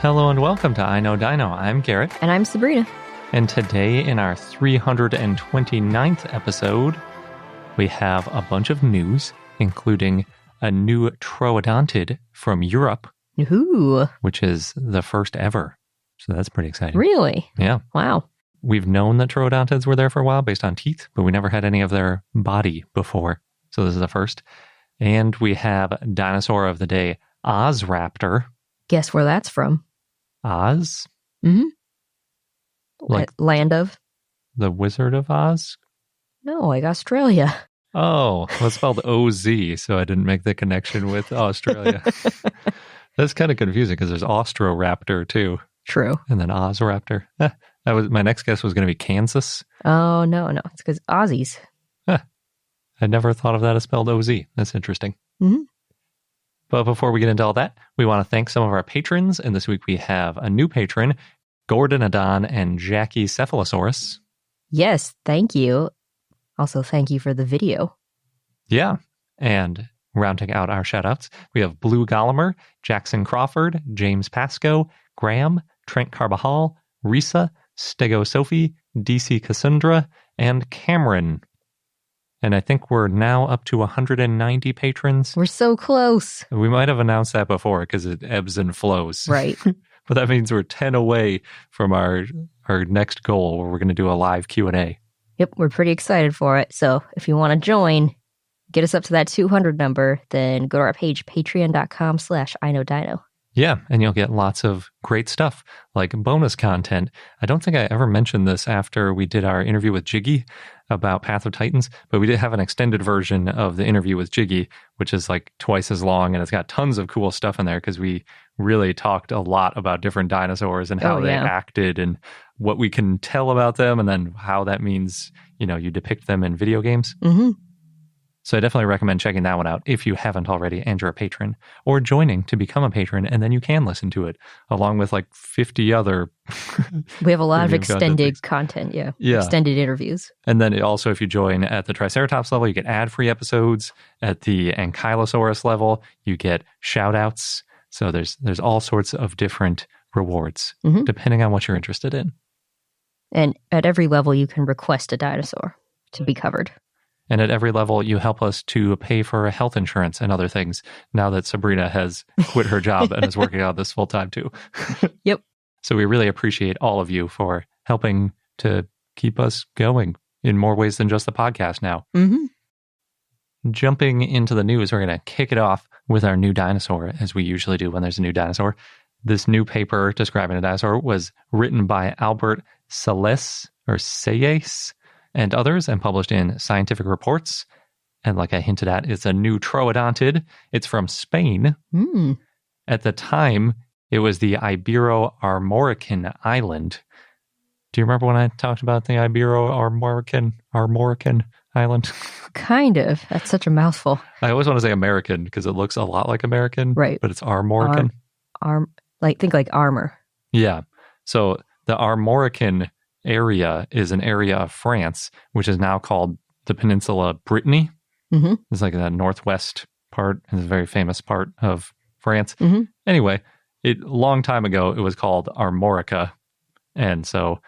Hello and welcome to I Know Dino. I'm Garrett. And I'm Sabrina. And today in our 329th episode, we have a bunch of news, including a new troodontid from Europe, Ooh. which is the first ever. So that's pretty exciting. Really? Yeah. Wow. We've known that troodontids were there for a while based on teeth, but we never had any of their body before. So this is the first. And we have dinosaur of the day, Ozraptor. Guess where that's from? Oz? Mm-hmm. Like Land of? the Wizard of Oz? No, like Australia. Oh, well, it's spelled O-Z, so I didn't make the connection with Australia. That's kind of confusing because there's Ostroraptor too. True. And then Ozraptor. That was my next guess was going to be Kansas. Oh, no. It's because Aussies. I never thought of that as spelled O-Z. That's interesting. Mm-hmm. But before we get into all that, we want to thank some of our patrons. And this week we have a new patron, Gordon Adon and Jackie Cephalosaurus. Yes, thank you. Also, thank you for the video. Yeah. And rounding out our shoutouts, we have Blue Gossamer, Jackson Crawford, James Pascoe, Graham, Trent Carbajal, Risa, Stegosaur, DC Cassandra, and Cameron. And I think we're now up to 190 patrons. We're so close. We might have announced that before because it ebbs and flows. Right. But that means we're 10 away from our next goal where we're going to do a live Q&A. Yep, we're pretty excited for it. So if you want to join, get us up to that 200 number, then go to our page, patreon.com/iknowdino. Yeah, and you'll get lots of great stuff, like bonus content. I don't think I ever mentioned this after we did our interview with Jiggy about Path of Titans, but we did have an extended version of the interview with Jiggy, which is like twice as long, and it's got tons of cool stuff in there because we really talked a lot about different dinosaurs and how they acted and what we can tell about them, and then how that means, you depict them in video games. Mm-hmm. So I definitely recommend checking that one out if you haven't already and you're a patron, or joining to become a patron, and then you can listen to it along with like 50 other. We have a lot of extended content, yeah. Extended interviews. And then also, if you join at the Triceratops level, you get ad-free episodes. At the Ankylosaurus level, you get shout-outs. So there's all sorts of different rewards, depending on what you're interested in. And at every level, you can request a dinosaur to be covered. And at every level, you help us to pay for health insurance and other things now that Sabrina has quit her job and is working on this full time too. Yep. So we really appreciate all of you for helping to keep us going in more ways than just the podcast now. Mm-hmm. Jumping into the news, we're going to kick it off with our new dinosaur, as we usually do when there's a new dinosaur. This new paper describing a dinosaur was written by Albert Sayes and others, and published in Scientific Reports. And like I hinted at, it's a new troodontid. It's from Spain. Mm. At the time, it was the Ibero-Armorican island. Do you remember when I talked about the Ibero-Armorican island? Kind of. That's such a mouthful. I always want to say American because it looks a lot like American. Right. But it's Armorican. Think like armor. Yeah. So the Armorican area is an area of France, which is now called the Peninsula Brittany. Mm-hmm. It's like the northwest part. It's a very famous part of France. Mm-hmm. Anyway, a long time ago, it was called Armorica. And so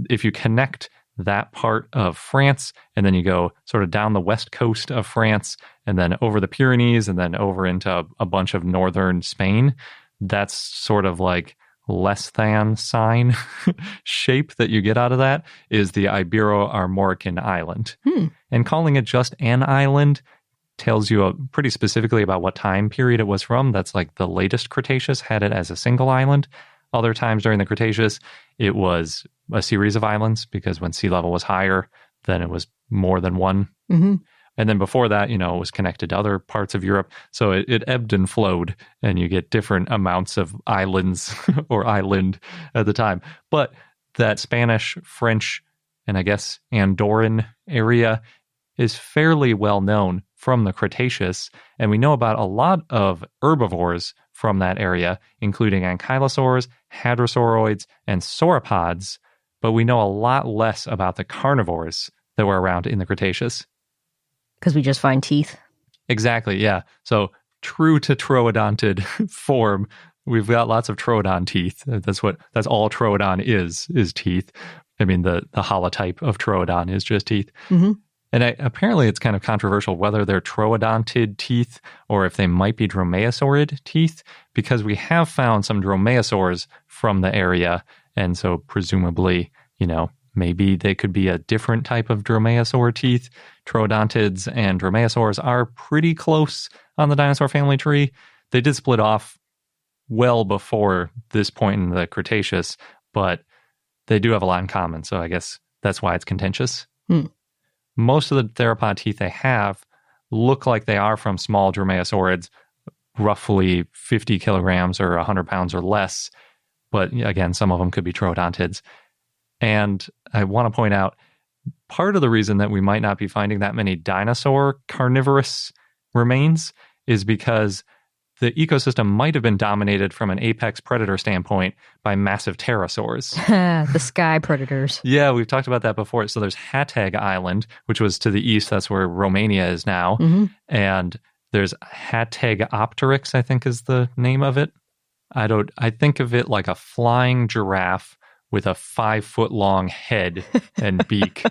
if you connect that part of France, and then you go sort of down the west coast of France, and then over the Pyrenees, and then over into a bunch of northern Spain, that's sort of like less than sign shape that you get out of that is the Ibero-Armorican island. And calling it just an island tells you pretty specifically about what time period it was from. That's like the latest Cretaceous had it as a single island. Other times during the Cretaceous, it was a series of islands because when sea level was higher, then it was more than one. Mm-hmm. And then before that, it was connected to other parts of Europe. So it ebbed and flowed, and you get different amounts of islands or island at the time. But that Spanish, French, and I guess Andorran area is fairly well known from the Cretaceous. And we know about a lot of herbivores from that area, including ankylosaurs, hadrosauroids, and sauropods. But we know a lot less about the carnivores that were around in the Cretaceous. Because we just find teeth. Exactly, yeah. So true to troodontid form, We've got lots of troodon teeth. That's all troodon is teeth. I mean, the holotype of troodon is just teeth. Mm-hmm. And apparently it's kind of controversial whether they're troodontid teeth or if they might be dromaeosaurid teeth, because we have found some dromaeosaurs from the area. And so presumably, maybe they could be a different type of dromaeosaur teeth. Troodontids and dromaeosaurs are pretty close on the dinosaur family tree. They did split off well before this point in the Cretaceous, but they do have a lot in common. So I guess that's why it's contentious. Most of the theropod teeth they have look like they are from small dromaeosaurids, roughly 50 kilograms or 100 pounds or less. But again, some of them could be troodontids. And I want to point out, part of the reason that we might not be finding that many dinosaur carnivorous remains is because the ecosystem might have been dominated from an apex predator standpoint by massive pterosaurs. The sky predators. Yeah, we've talked about that before. So there's Hateg Island, which was to the east. That's where Romania is now. Mm-hmm. And there's Hategopteryx, I think is the name of it. I think of it like a flying giraffe with a 5-foot-long head and beak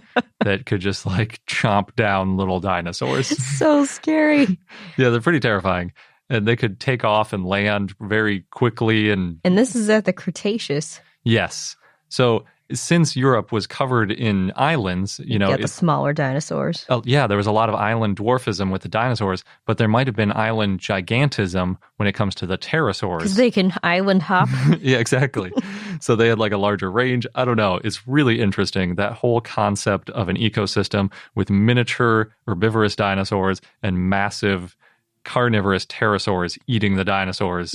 that could just chomp down little dinosaurs. So scary. Yeah, they're pretty terrifying. And they could take off and land very quickly. And this is at the Cretaceous. Yes. So since Europe was covered in islands, the smaller dinosaurs. Yeah, there was a lot of island dwarfism with the dinosaurs, but there might have been island gigantism when it comes to the pterosaurs. Because they can island hop. Yeah, exactly. So they had a larger range. I don't know. It's really interesting, that whole concept of an ecosystem with miniature herbivorous dinosaurs and massive carnivorous pterosaurs eating the dinosaurs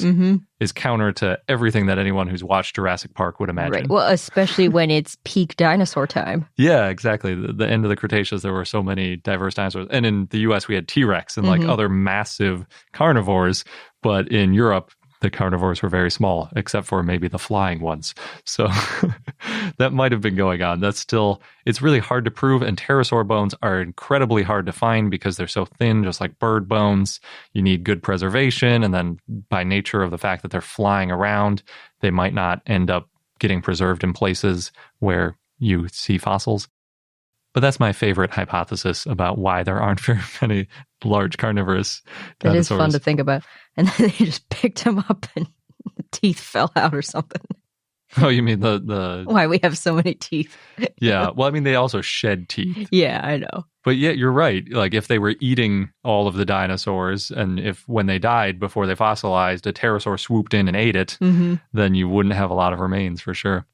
is counter to everything that anyone who's watched Jurassic Park would imagine. Right. Well, especially when it's peak dinosaur time. Yeah, exactly. The end of the Cretaceous, there were so many diverse dinosaurs. And in the U.S., we had T-Rex and other massive carnivores. But in Europe, the carnivores were very small, except for maybe the flying ones. So that might have been going on. It's really hard to prove. And pterosaur bones are incredibly hard to find because they're so thin, just like bird bones. You need good preservation. And then by nature of the fact that they're flying around, they might not end up getting preserved in places where you see fossils. But that's my favorite hypothesis about why there aren't very many large carnivorous dinosaurs. It is fun to think about. And then they just picked him up and the teeth fell out or something. Oh, you mean the... Why we have so many teeth. Yeah. Well, I mean, they also shed teeth. Yeah, I know. But yeah, you're right. If they were eating all of the dinosaurs, and if when they died before they fossilized, a pterosaur swooped in and ate it, then you wouldn't have a lot of remains for sure.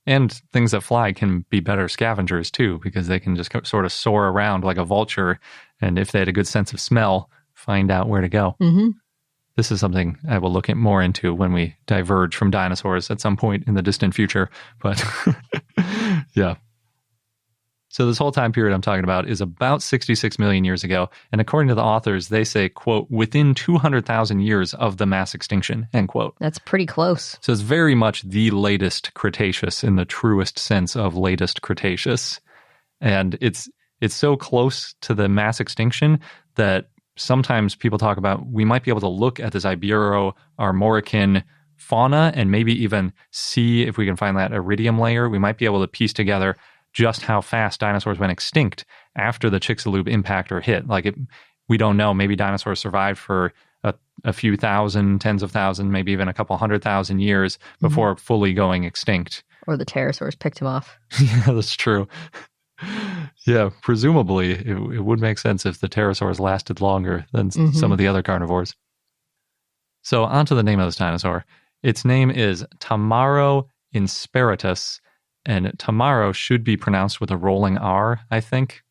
And things that fly can be better scavengers too, because they can just sort of soar around like a vulture. And if they had a good sense of smell, find out where to go. This is something I will look at more into when we diverge from dinosaurs at some point in the distant future. But yeah. So this whole time period I'm talking about is about 66 million years ago. And according to the authors, they say, quote, within 200,000 years of the mass extinction, end quote. That's pretty close. So it's very much the latest Cretaceous in the truest sense of latest Cretaceous. And it's so close to the mass extinction that sometimes people talk about we might be able to look at this Ibero-Armorican fauna and maybe even see if we can find that iridium layer. We might be able to piece together just how fast dinosaurs went extinct after the Chicxulub impactor hit. We don't know. Maybe dinosaurs survived for a few thousand, tens of thousands, maybe even a couple 100,000 years before fully going extinct. Or the pterosaurs picked him off. Yeah, that's true. Yeah, presumably it would make sense if the pterosaurs lasted longer than some of the other carnivores. So on to the name of this dinosaur. Its name is Tamarro inspiritus, and Tamarro should be pronounced with a rolling R, I think,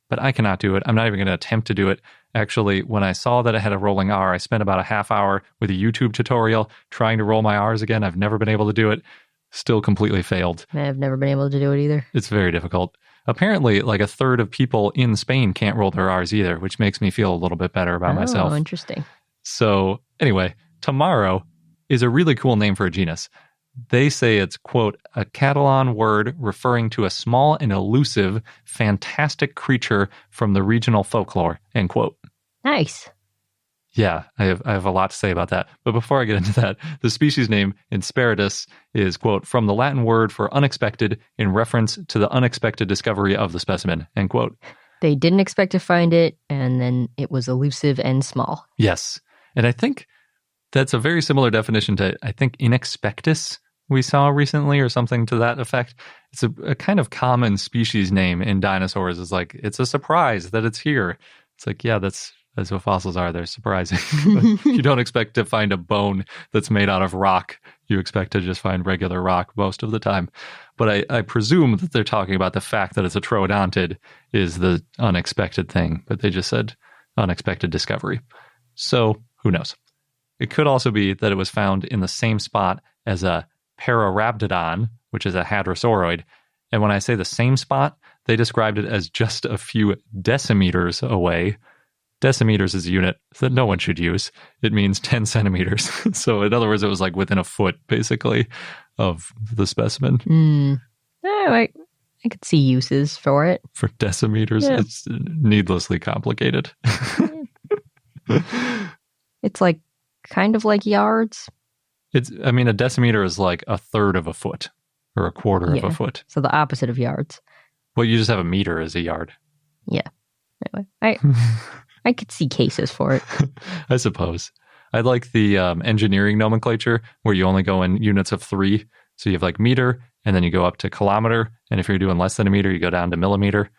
but I cannot do it. I'm not even going to attempt to do it. Actually, when I saw that it had a rolling R, I spent about a half hour with a YouTube tutorial trying to roll my R's again. I've never been able to do it. Still completely failed. I've never been able to do it either. It's very difficult. Apparently, a third of people in Spain can't roll their R's either, which makes me feel a little bit better about myself. Oh, interesting. So anyway, Tamarro is a really cool name for a genus. They say it's, quote, a Catalan word referring to a small and elusive, fantastic creature from the regional folklore, end quote. Nice. Yeah, I have a lot to say about that. But before I get into that, the species name Insperitus is, quote, from the Latin word for unexpected in reference to the unexpected discovery of the specimen, end quote. They didn't expect to find it, and then it was elusive and small. Yes. And I think that's a very similar definition to, I think, Inexpectus we saw recently or something to that effect. It's a kind of common species name in dinosaurs. It's like, it's a surprise that it's here. It's like, yeah, that's what fossils are. They're surprising. You don't expect to find a bone that's made out of rock. You expect to just find regular rock most of the time. But I presume that they're talking about the fact that it's a troodontid is the unexpected thing. But they just said unexpected discovery. So who knows? It could also be that it was found in the same spot as a Pararhabdodon, which is a hadrosauroid. And when I say the same spot, they described it as just a few decimeters away. Decimeters is a unit that no one should use. It means 10 centimeters. So in other words, it was like within a foot, basically, of the specimen. I could see uses for it. For decimeters, yeah. It's needlessly complicated. It's like kind of like yards. A decimeter is like a third of a foot or a quarter of a foot. So the opposite of yards. Well, you just have a meter as a yard. Yeah. Anyway, I could see cases for it. I suppose. I like the engineering nomenclature where you only go in units of 3. So you have like meter, and then you go up to kilometer. And if you're doing less than a meter, you go down to millimeter.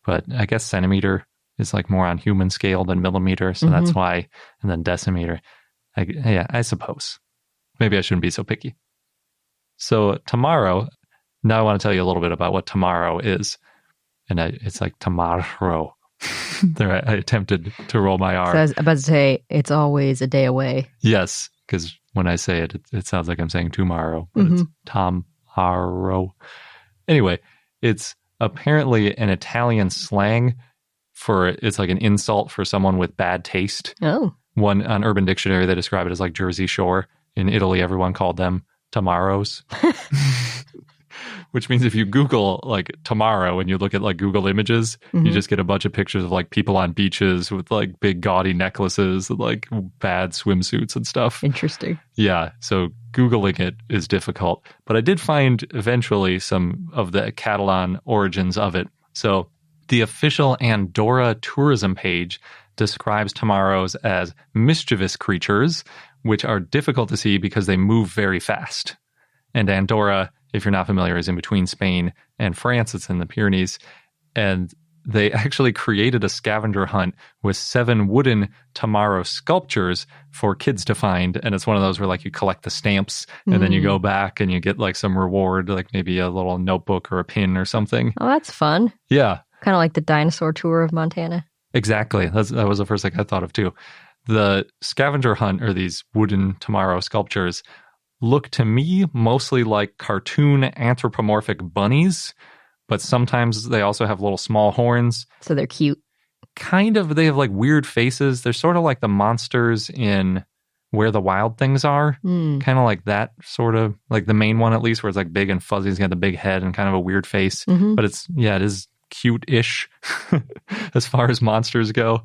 But I guess centimeter is like more on human scale than millimeter. So that's why. And then decimeter. I suppose. Maybe I shouldn't be so picky. So Tamarro, now I want to tell you a little bit about what Tamarro is. And it's like Tamarro. There, I attempted to roll my R. So I was about to say, it's always a day away. Yes, because when I say it, it sounds like I'm saying tomorrow, but it's Tamarro. Anyway, it's apparently an Italian slang it's like an insult for someone with bad taste. Oh. One on Urban Dictionary, they describe it as like Jersey Shore. In Italy, everyone called them Tamarros. Which means if you Google like Tamarro and you look at like Google Images, you just get a bunch of pictures of like people on beaches with like big gaudy necklaces and like bad swimsuits and stuff. Interesting. Yeah. So Googling it is difficult. But I did find eventually some of the Catalan origins of it. So the official Andorra tourism page describes Tamarros as mischievous creatures, which are difficult to see because they move very fast. And Andorra, if you're not familiar, is in between Spain and France. It's in the Pyrenees. And they actually created a scavenger hunt with 7 wooden Tamarro sculptures for kids to find. And it's one of those where like you collect the stamps and then you go back and you get like some reward, like maybe a little notebook or a pin or something. Oh, that's fun. Yeah. Kind of like the dinosaur tour of Montana. Exactly. That was the first thing I thought of too. The scavenger hunt, or these wooden Tamarro sculptures, look to me mostly like cartoon anthropomorphic bunnies, but sometimes they also have little small horns. So they're cute. Kind of. They have like weird faces. They're sort of like the monsters in Where the Wild Things Are. Kind of like that sort of, like the main one at least, where it's like big and fuzzy. It's got the big head and kind of a weird face. But it is cute-ish as far as monsters go.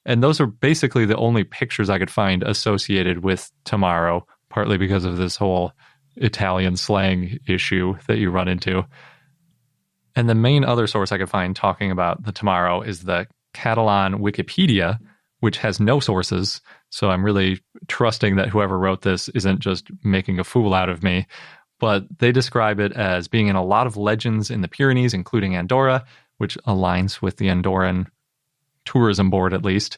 And those are basically the only pictures I could find associated with Tamarro, partly because of this whole Italian slang issue that you run into. And the main other source I could find talking about the Tamarro is the Catalan Wikipedia, which has no sources. So I'm really trusting that whoever wrote this isn't just making a fool out of me. But they describe it as being in a lot of legends in the Pyrenees, including Andorra, which aligns with the Andorran tourism board at least.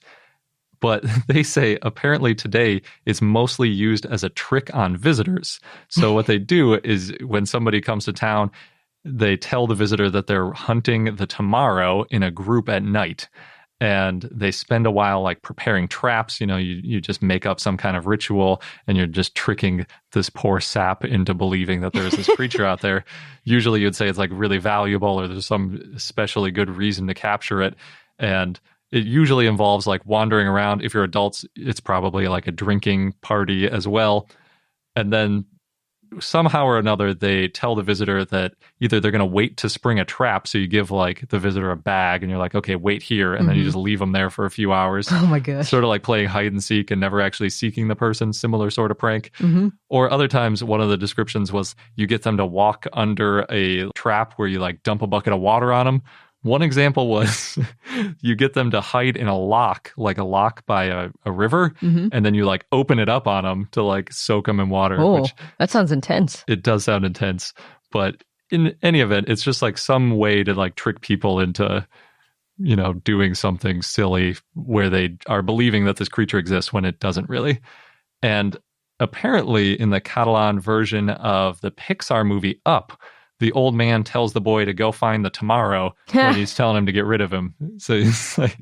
But they say apparently today it's mostly used as a trick on visitors. So what they do is when somebody comes to town, they tell the visitor that they're hunting the Tamarro in a group at night. And they spend a while like preparing traps. You just make up some kind of ritual and you're just tricking this poor sap into believing that there's this creature out there. Usually you'd say it's like really valuable or there's some especially good reason to capture it. And it usually involves like wandering around. If you're adults, it's probably like a drinking party as well. And then somehow or another, they tell the visitor that either they're going to wait to spring a trap. So you give like the visitor a bag and you're like, okay, wait here. And then you just leave them there for a few hours. Oh my gosh. Sort of like playing hide and seek and never actually seeking the person. Similar sort of prank. Or other times, one of the descriptions was you get them to walk under a trap where you like dump a bucket of water on them. One example was you get them to hide in a lock, like a lock by a river, and then you like open it up on them to like soak them in water. Oh, which that sounds intense. it does sound intense, but in any event, it's just like some way to like trick people into, doing something silly where they are believing that this creature exists when it doesn't really. And apparently in the Catalan version of the Pixar movie Up, the old man tells the boy to go find the Tamarro when he's telling him to get rid of him. So he's like,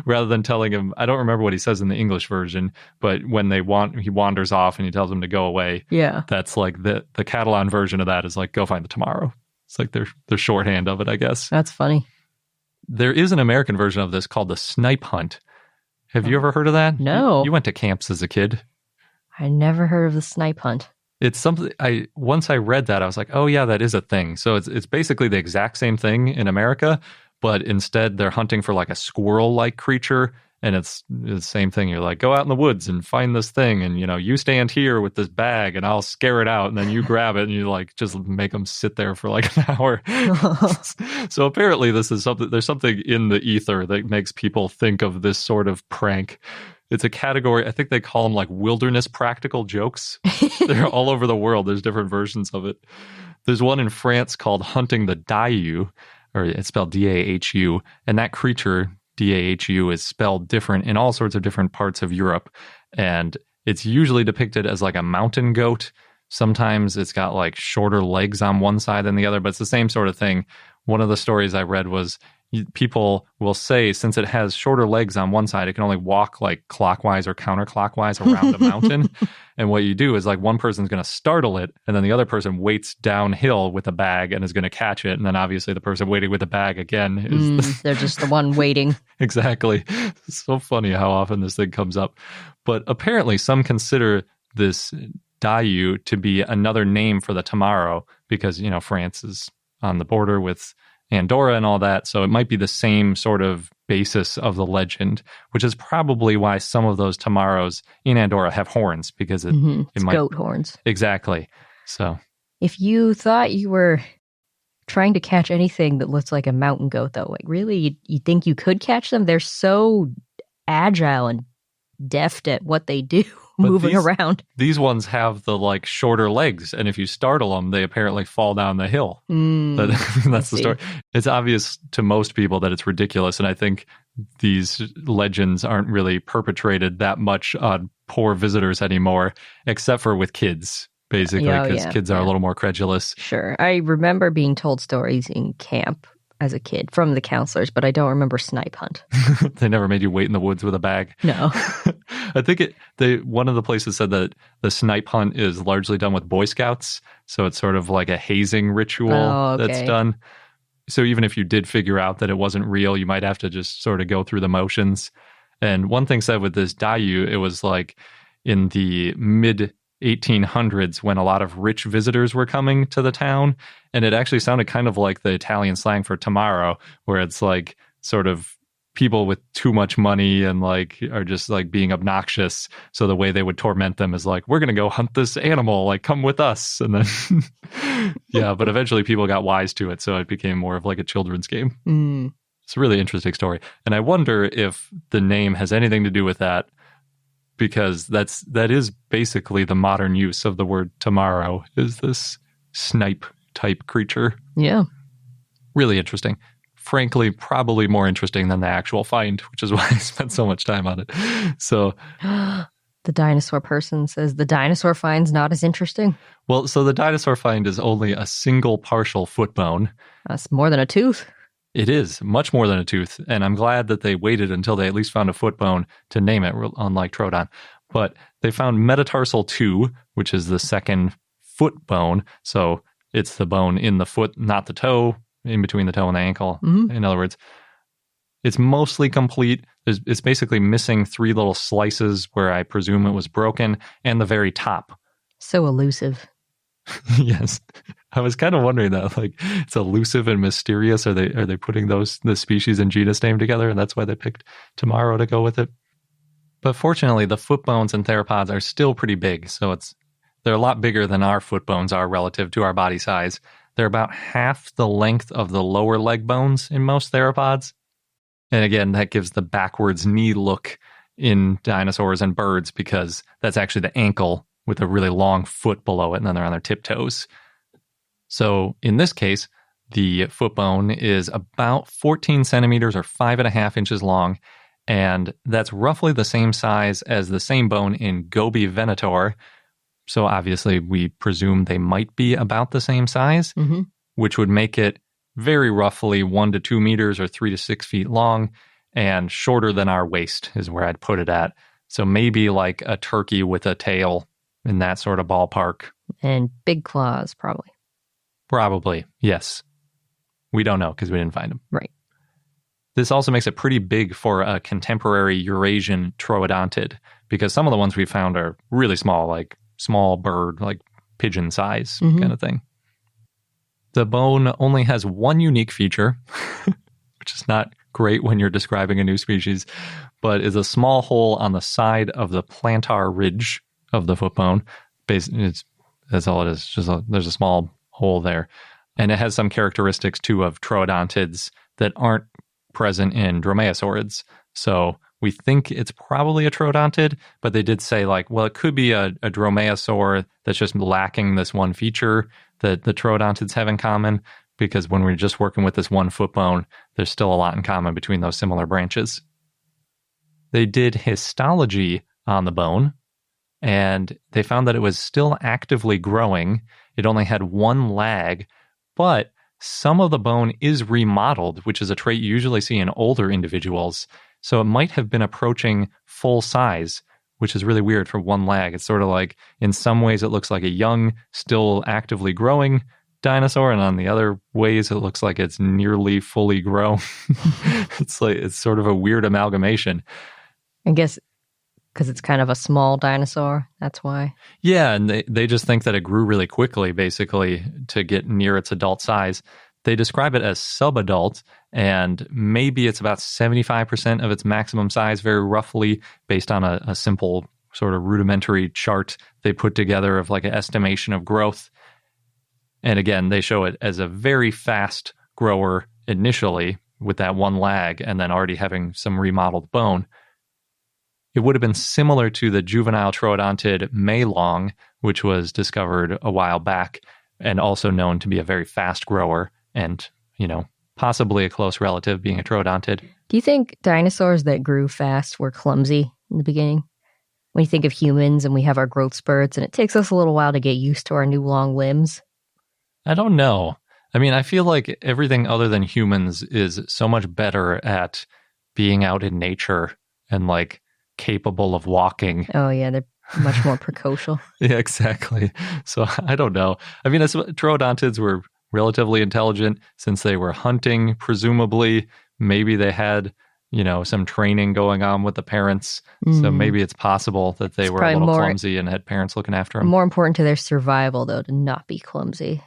rather than telling him, I don't remember what he says in the English version, but when he wanders off and he tells him to go away. Yeah. That's like the Catalan version of that is like, go find the Tamarro. It's like their shorthand of it, I guess. That's funny. There is an American version of this called the Snipe Hunt. Have you ever heard of that? No. You went to camps as a kid. I never heard of the Snipe Hunt. It's something once I read that, I was like, oh yeah, that is a thing. So it's basically the exact same thing in America, but instead they're hunting for like a squirrel-like creature. And it's the same thing. You're like, go out in the woods and find this thing. And, you stand here with this bag and I'll scare it out. And then you grab it and you like just make them sit there for like an hour. So apparently this is there's something in the ether that makes people think of this sort of prank. It's a category, I think they call them like wilderness practical jokes. They're all over the world. There's different versions of it. There's one in France called Hunting the Dahu, or it's spelled D-A-H-U. And that creature, D-A-H-U, is spelled different in all sorts of different parts of Europe. And it's usually depicted as like a mountain goat. Sometimes it's got like shorter legs on one side than the other, but it's the same sort of thing. One of the stories I read was people will say, since it has shorter legs on one side, it can only walk like clockwise or counterclockwise around a mountain. And what you do is like one person's going to startle it, and then the other person waits downhill with a bag and is going to catch it. And then obviously the person waiting with the bag again is they're just the one waiting. Exactly. It's so funny how often this thing comes up. But apparently some consider this Dahu to be another name for the Tamarro because, France is on the border with Andorra and all that. So it might be the same sort of basis of the legend, which is probably why some of those Tamarros in Andorra have horns, because it might goat horns. Exactly. So if you thought you were trying to catch anything that looks like a mountain goat, though, like really, you think you could catch them? They're so agile and deft at what they do. Moving around. These ones have the like shorter legs, and if you startle them, they apparently fall down the hill. That's the story. It's obvious to most people that it's ridiculous, and I think these legends aren't really perpetrated that much on poor visitors anymore, except for with kids, basically, because kids are a little more credulous. Sure. I remember being told stories in camp as a kid from the counselors, but I don't remember Snipe Hunt. They never made you wait in the woods with a bag? No. I think one of the places said that the Snipe Hunt is largely done with Boy Scouts, so it's sort of like a hazing ritual that's done. So even if you did figure out that it wasn't real, you might have to just sort of go through the motions. And one thing said with this Dahu, it was like in the mid 1800s when a lot of rich visitors were coming to the town, and it actually sounded kind of like the Italian slang for Tamarro, where it's like sort of people with too much money and like are just like being obnoxious. So the way they would torment them is like, we're going to go hunt this animal, like come with us. And then but eventually people got wise to it, so it became more of like a children's game. It's a really interesting story, and I wonder if the name has anything to do with that, because that is basically the modern use of the word Tamarro, is this snipe type creature. Yeah. Really interesting. Frankly, probably more interesting than the actual find, which is why I spent so much time on it. So the dinosaur person says the dinosaur find's not as interesting. Well, so the dinosaur find is only a single partial foot bone. That's more than a tooth. It is much more than a tooth, and I'm glad that they waited until they at least found a foot bone to name it, unlike Troodon. But they found metatarsal 2, which is the second foot bone. So it's the bone in the foot, not the toe, in between the toe and the ankle. In other words, it's mostly complete. It's basically missing 3 little slices where I presume it was broken, and the very top. So elusive. Yes. I was kind of wondering that, like, it's elusive and mysterious. Are they putting the species and genus name together, and that's why they picked Tamarro to go with it? But fortunately, the foot bones and theropods are still pretty big, so they're a lot bigger than our foot bones are relative to our body size. They're about half the length of the lower leg bones in most theropods. And again, that gives the backwards knee look in dinosaurs and birds because that's actually the ankle with a really long foot below it, and then they're on their tiptoes. So in this case, the foot bone is about 14 centimeters or 5.5 inches long, and that's roughly the same size as the same bone in Gobi venator. So obviously we presume they might be about the same size, which would make it very roughly 1 to 2 meters or 3 to 6 feet long, and shorter than our waist is where I'd put it at. So maybe like a turkey with a tail in that sort of ballpark. And big claws, probably. Probably, yes. We don't know because we didn't find them. Right. This also makes it pretty big for a contemporary Eurasian troodontid, because some of the ones we found are really small, like small bird, like pigeon size kind of thing. The bone only has one unique feature, which is not great when you're describing a new species, but is a small hole on the side of the plantar ridge of the foot bone. That's all it is. There's a small hole there. And it has some characteristics, too, of troodontids that aren't present in dromaeosaurids. So we think it's probably a troodontid, but they did say, like, well, it could be a dromaeosaur that's just lacking this one feature that the troodontids have in common, because when we're just working with this one foot bone, there's still a lot in common between those similar branches. They did histology on the bone, and they found that it was still actively growing. It only had one lag, but some of the bone is remodeled, which is a trait you usually see in older individuals. So it might have been approaching full size, which is really weird for one lag. It's sort of like, in some ways, it looks like a young, still actively growing dinosaur, and on the other ways, it looks like it's nearly fully grown. It's sort of a weird amalgamation. I guess because it's kind of a small dinosaur, that's why. Yeah, and they just think that it grew really quickly, basically, to get near its adult size. They describe it as subadult, and maybe it's about 75% of its maximum size, very roughly, based on a simple sort of rudimentary chart they put together of like an estimation of growth. And again, they show it as a very fast grower initially with that one lag, and then already having some remodeled bone. It would have been similar to the juvenile troodontid Meilong, which was discovered a while back and also known to be a very fast grower and, possibly a close relative being a troodontid. Do you think dinosaurs that grew fast were clumsy in the beginning? When you think of humans and we have our growth spurts and it takes us a little while to get used to our new long limbs? I don't know. I mean, I feel like everything other than humans is so much better at being out in nature and like capable of walking. Oh yeah, they're much more precocial. Yeah, exactly. So I don't know. I mean, troodontids were relatively intelligent since they were hunting, presumably. Maybe they had, some training going on with the parents. So maybe it's possible that they were a little clumsy and had parents looking after them. More important to their survival, though, to not be clumsy.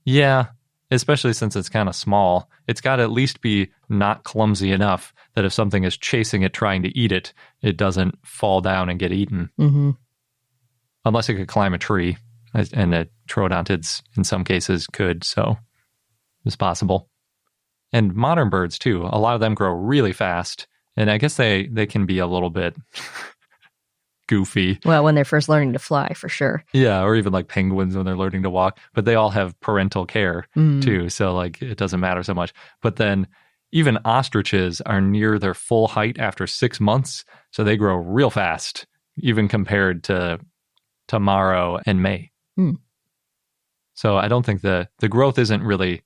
Yeah, especially since it's kind of small. It's got to at least be not clumsy enough that if something is chasing it, trying to eat it, it doesn't fall down and get eaten. Unless it could climb a tree, and troodontids in some cases could, so it's possible. And modern birds, too. A lot of them grow really fast, and I guess they can be a little bit goofy. Well, when they're first learning to fly, for sure. Yeah, or even like penguins when they're learning to walk. But they all have parental care, too, so like it doesn't matter so much. But then even ostriches are near their full height after 6 months, so they grow real fast, even compared to Tamarro and May. So I don't think the growth isn't really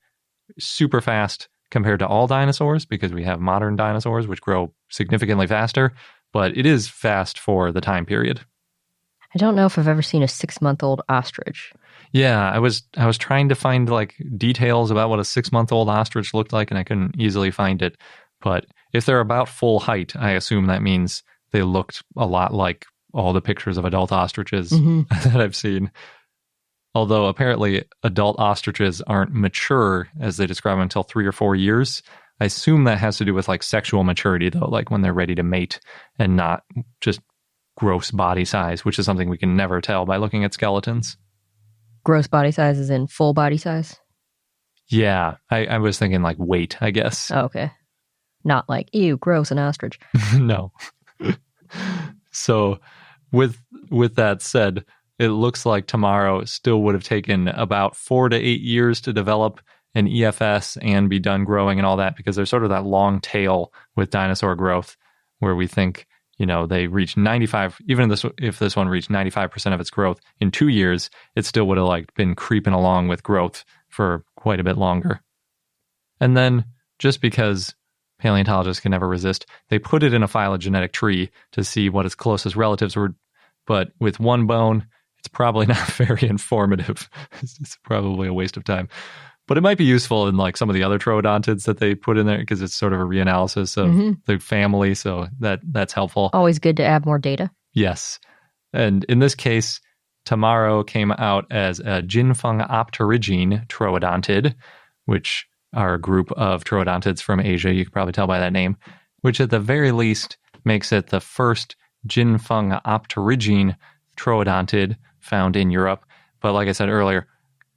super fast compared to all dinosaurs, because we have modern dinosaurs which grow significantly faster, but it is fast for the time period. I don't know if I've ever seen a 6-month-old ostrich. Yeah, I was trying to find like details about what a 6-month-old ostrich looked like, and I couldn't easily find it. But if they're about full height, I assume that means they looked a lot like all the pictures of adult ostriches that I've seen. Although apparently adult ostriches aren't mature, as they describe them, until 3 or 4 years. I assume that has to do with like sexual maturity, though, like when they're ready to mate and not just gross body size, which is something we can never tell by looking at skeletons. Gross body size is in full body size? Yeah, I was thinking like weight, I guess. Oh, okay. Not like, ew, gross, an ostrich. No. So with that said, it looks like Tamarro still would have taken about 4 to 8 years to develop an EFS and be done growing and all that, because there's sort of that long tail with dinosaur growth where we think, they reach 95, even if this one reached 95% of its growth in 2 years, it still would have like been creeping along with growth for quite a bit longer. And then just because paleontologists can never resist, they put it in a phylogenetic tree to see what its closest relatives were. But with one bone, it's probably not very informative. It's probably a waste of time. But it might be useful in like some of the other troodontids that they put in there, because it's sort of a reanalysis of the family. So that's helpful. Always good to add more data. Yes. And in this case, Tamarro came out as a Jinfeng-optorygine troodontid, which are a group of troodontids from Asia. You can probably tell by that name, which at the very least makes it the first Jinfeng-optorygine troodontid found in Europe. But like I said earlier,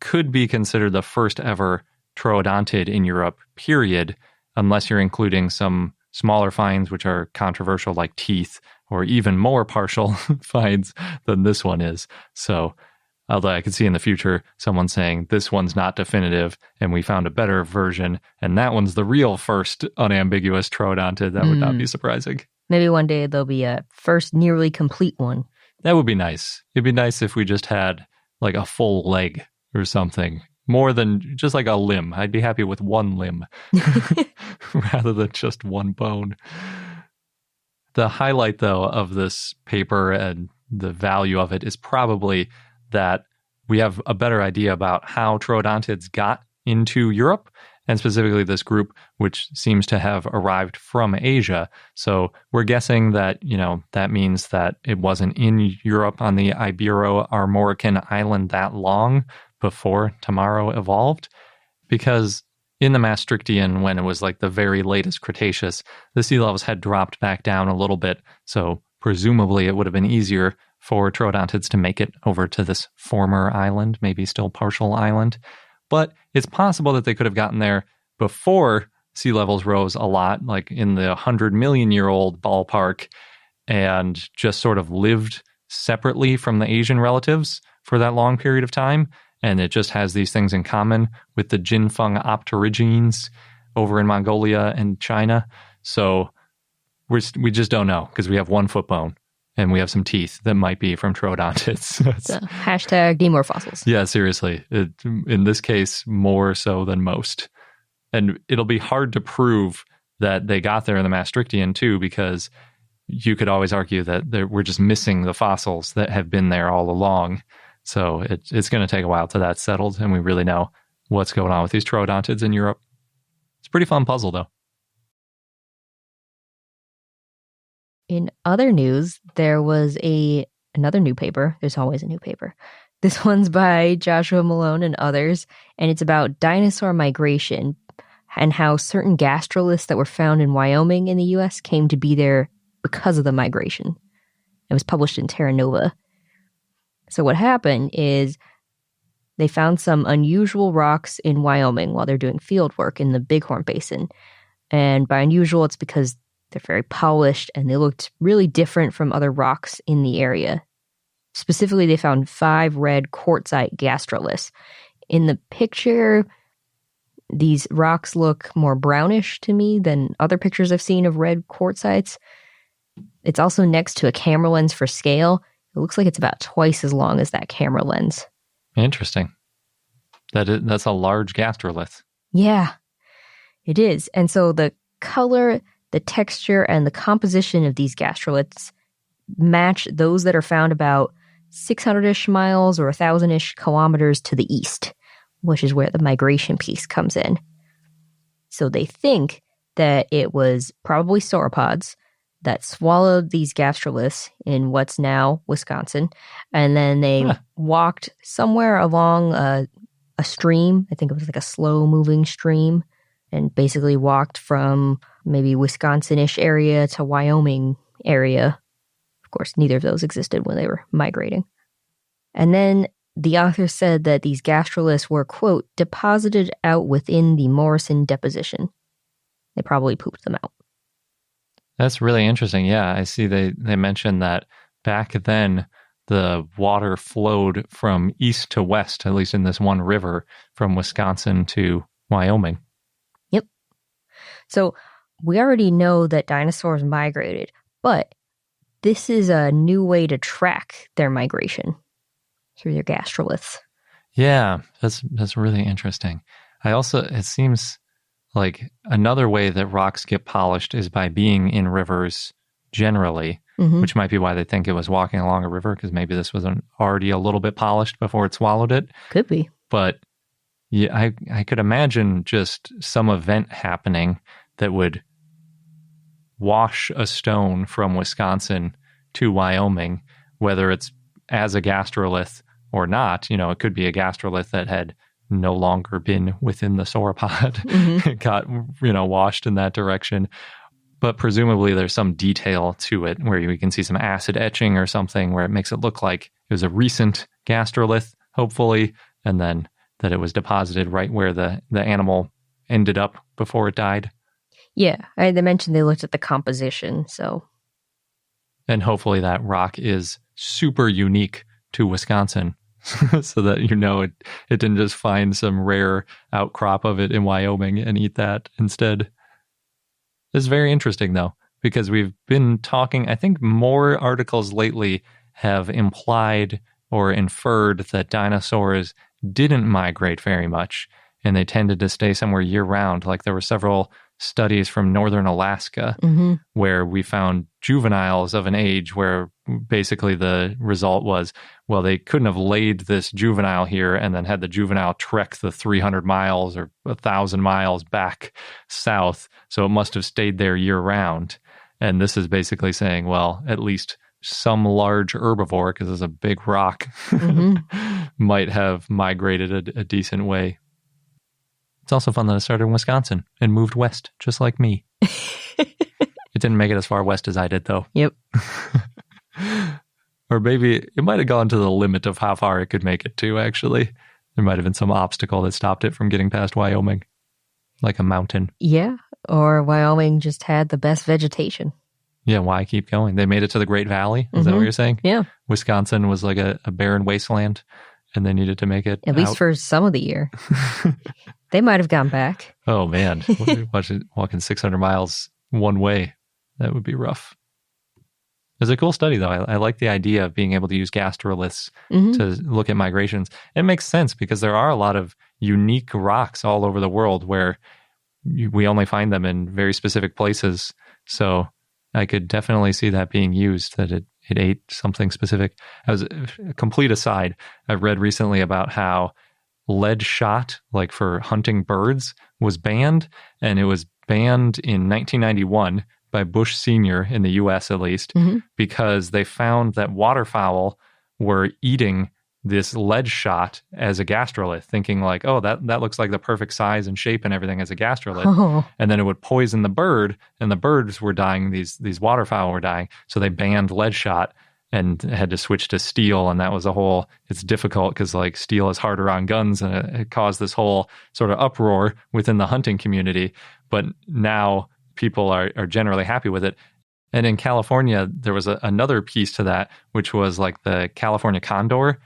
could be considered the first ever troodontid in Europe, period, unless you're including some smaller finds which are controversial, like teeth, or even more partial finds than this one is. So, although I could see in the future someone saying this one's not definitive and we found a better version and that one's the real first unambiguous troodontid, that would not be surprising. Maybe one day there'll be a first nearly complete one. That would be nice. It'd be nice if we just had like a full leg or something, more than just like a limb. I'd be happy with one limb rather than just one bone. The highlight, though, of this paper and the value of it is probably that we have a better idea about how troodontids got into Europe, and specifically this group, which seems to have arrived from Asia. So we're guessing that, that means that it wasn't in Europe on the Ibero-Armorican island that long before Tamarro evolved, because in the Maastrichtian, when it was like the very latest Cretaceous, the sea levels had dropped back down a little bit. So presumably it would have been easier for troodontids to make it over to this former island, maybe still partial island. But it's possible that they could have gotten there before sea levels rose a lot, like in the 100 million year old ballpark, and just sort of lived separately from the Asian relatives for that long period of time. And it just has these things in common with the Jinfeng-optorygines over in Mongolia and China. So we just don't know, because we have one foot bone and we have some teeth that might be from troodontids. So, hashtag need more fossils. Yeah, seriously. In this case, more so than most. And it'll be hard to prove that they got there in the Maastrichtian too, because you could always argue that we're just missing the fossils that have been there all along. So it's going to take a while till that's settled and we really know what's going on with these troodontids in Europe. It's a pretty fun puzzle, though. In other news, there was another new paper. There's always a new paper. This one's by Joshua Malone and others, and it's about dinosaur migration and how certain gastroliths that were found in Wyoming in the U.S. came to be there because of the migration. It was published in Terra Nova. So what happened is they found some unusual rocks in Wyoming while they're doing field work in the Bighorn Basin. And by unusual, it's because they're very polished and they looked really different from other rocks in the area. Specifically, they found 5 red quartzite gastroliths. In the picture, these rocks look more brownish to me than other pictures I've seen of red quartzites. It's also next to a camera lens for scale. It looks like it's about twice as long as that camera lens. Interesting. That's a large gastrolith. Yeah, it is. And so the color, the texture, and the composition of these gastroliths match those that are found about 600-ish miles or 1,000-ish kilometers to the east, which is where the migration piece comes in. So they think that it was probably sauropods that swallowed these gastroliths in what's now Wisconsin. And then they walked somewhere along a stream. I think it was like a slow-moving stream. And basically walked from maybe Wisconsin-ish area to Wyoming area. Of course, neither of those existed when they were migrating. And then the author said that these gastroliths were, quote, deposited out within the Morrison deposition. They probably pooped them out. That's really interesting. Yeah, I see they mentioned that back then the water flowed from east to west, at least in this one river, from Wisconsin to Wyoming. Yep. So we already know that dinosaurs migrated, but this is a new way to track their migration through their gastroliths. Yeah, that's really interesting. It seems like another way that rocks get polished is by being in rivers generally, which might be why they think it was walking along a river, because maybe this was already a little bit polished before it swallowed it. Could be. But yeah, I could imagine just some event happening that would wash a stone from Wisconsin to Wyoming, whether it's as a gastrolith or not. You know, it could be a gastrolith that had no longer been within the sauropod. It got, washed in that direction. But presumably there's some detail to it where you can see some acid etching or something where it makes it look like it was a recent gastrolith, hopefully, and then that it was deposited right where the animal ended up before it died. Yeah, they mentioned they looked at the composition, so. And hopefully that rock is super unique to Wisconsin so that it didn't just find some rare outcrop of it in Wyoming and eat that instead. It's very interesting, though, because we've been talking, I think more articles lately have implied or inferred that dinosaurs didn't migrate very much, and they tended to stay somewhere year-round. Like there were several studies from northern Alaska where we found juveniles of an age where basically the result was, well, they couldn't have laid this juvenile here and then had the juvenile trek the 300 miles or 1,000 miles back south. So it must have stayed there year-round. And this is basically saying, well, at least some large herbivore, because it's a big rock, might have migrated a decent way. It's also fun that I started in Wisconsin and moved west, just like me. It didn't make it as far west as I did, though. Yep. Or maybe it might have gone to the limit of how far it could make it to, actually. There might have been some obstacle that stopped it from getting past Wyoming, like a mountain. Yeah, or Wyoming just had the best vegetation. Yeah, why keep going? They made it to the Great Valley? Is that what you're saying? Yeah. Wisconsin was like a barren wasteland, and they needed to make it at least for some of the year. They might have gone back. Oh, man. Walking 600 miles one way. That would be rough. It's a cool study, though. I like the idea of being able to use gastroliths to look at migrations. It makes sense because there are a lot of unique rocks all over the world where we only find them in very specific places. So I could definitely see that being used, that it ate something specific. As a complete aside, I've read recently about how lead shot, like for hunting birds, was banned, and it was banned in 1991 by Bush Sr. in the U.S. at least, because they found that waterfowl were eating this lead shot as a gastrolith, thinking like, oh, that looks like the perfect size and shape and everything as a gastrolith. And then it would poison the bird, and the birds were dying, these waterfowl were dying, so they banned lead shot and had to switch to steel, and that was it's difficult because like steel is harder on guns, and it caused this whole sort of uproar within the hunting community. But now people are generally happy with it. And in California, there was another piece to that, which was like the California condor.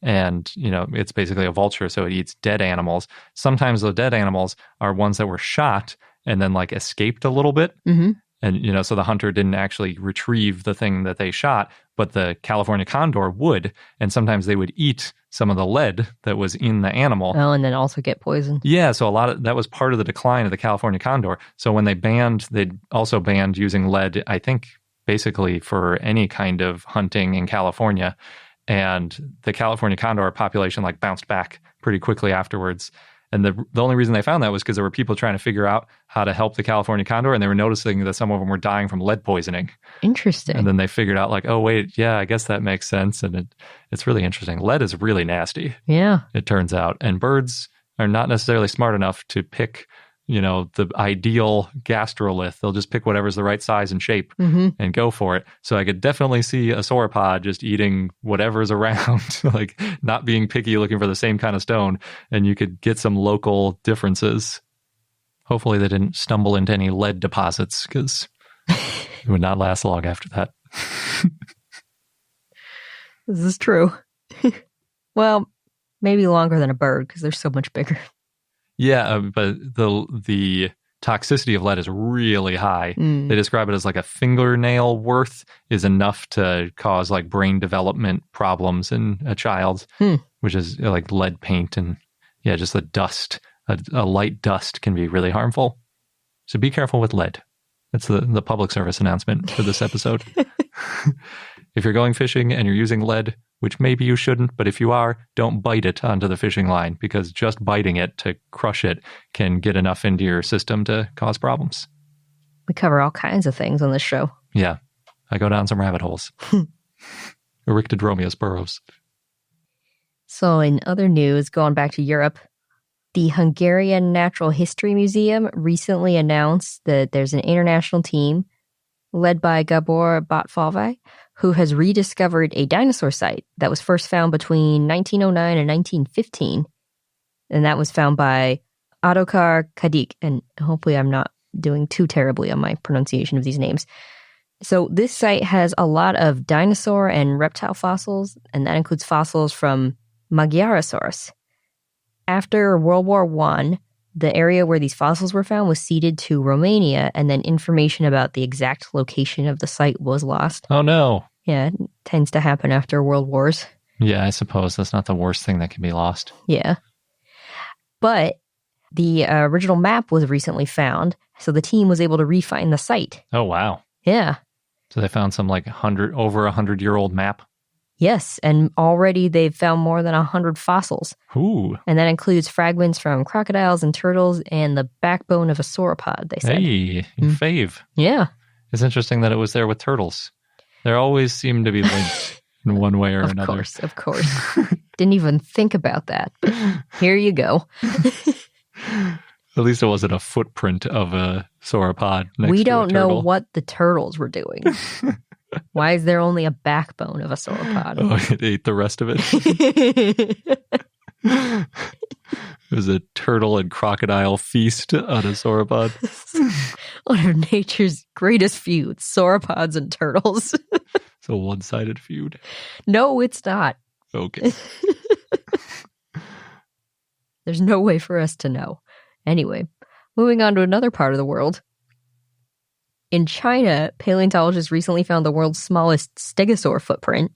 And, it's basically a vulture, so it eats dead animals. Sometimes the dead animals are ones that were shot and then like escaped a little bit. And, so the hunter didn't actually retrieve the thing that they shot, but the California condor would. And sometimes they would eat some of the lead that was in the animal. Oh, and then also get poisoned. Yeah, so that was part of the decline of the California condor. So when they also banned using lead, I think, basically for any kind of hunting in California. And the California condor population like bounced back pretty quickly afterwards. And the only reason they found that was because there were people trying to figure out how to help the California condor, and they were noticing that some of them were dying from lead poisoning. Interesting. And then they figured out like, oh, wait, yeah, I guess that makes sense. And it's really interesting. Lead is really nasty. Yeah. It turns out. And birds are not necessarily smart enough to pick, the ideal gastrolith. They'll just pick whatever's the right size and shape and go for it. So I could definitely see a sauropod just eating whatever's around, like not being picky, looking for the same kind of stone. And you could get some local differences. Hopefully they didn't stumble into any lead deposits, because it would not last long after that. This is true. Well, maybe longer than a bird, because they're so much bigger. Yeah, but the toxicity of lead is really high. They describe it as like a fingernail worth is enough to cause like brain development problems in a child, which is like lead paint. And yeah, just the dust, a light dust can be really harmful. So be careful with lead. That's the public service announcement for this episode. If you're going fishing and you're using lead, which maybe you shouldn't, but if you are, don't bite it onto the fishing line, because just biting it to crush it can get enough into your system to cause problems. We cover all kinds of things on this show. Yeah, I go down some rabbit holes. Erictodromeus burrows. So in other news, going back to Europe, the Hungarian Natural History Museum recently announced that there's an international team led by Gabor Botfalvai, who has rediscovered a dinosaur site that was first found between 1909 and 1915. And that was found by Ottokar Kadik. And hopefully I'm not doing too terribly on my pronunciation of these names. So this site has a lot of dinosaur and reptile fossils, and that includes fossils from Magyarosaurus. After World War I, the area where these fossils were found was ceded to Romania, and then information about the exact location of the site was lost. Oh, no. Yeah, it tends to happen after world wars. Yeah, I suppose that's not the worst thing that can be lost. Yeah. But the original map was recently found, so the team was able to re-find the site. Oh, wow. Yeah. So they found some like over 100-year-old map? Yes, and already they've found more than 100 fossils. Ooh. And that includes fragments from crocodiles and turtles and the backbone of a sauropod, they said. Hey, your fave. Yeah. It's interesting that it was there with turtles. They always seem to be linked in one way or another. Of course. Didn't even think about that. But here you go. At least it wasn't a footprint of a sauropod next to a turtle. We don't know what the turtles were doing. Why is there only a backbone of a sauropod? Oh, it ate the rest of it. It was a turtle and crocodile feast on a sauropod. One of nature's greatest feuds, sauropods and turtles. It's a one-sided feud. No, it's not. Okay. There's no way for us to know. Anyway, moving on to another part of the world. In China, paleontologists recently found the world's smallest stegosaur footprint.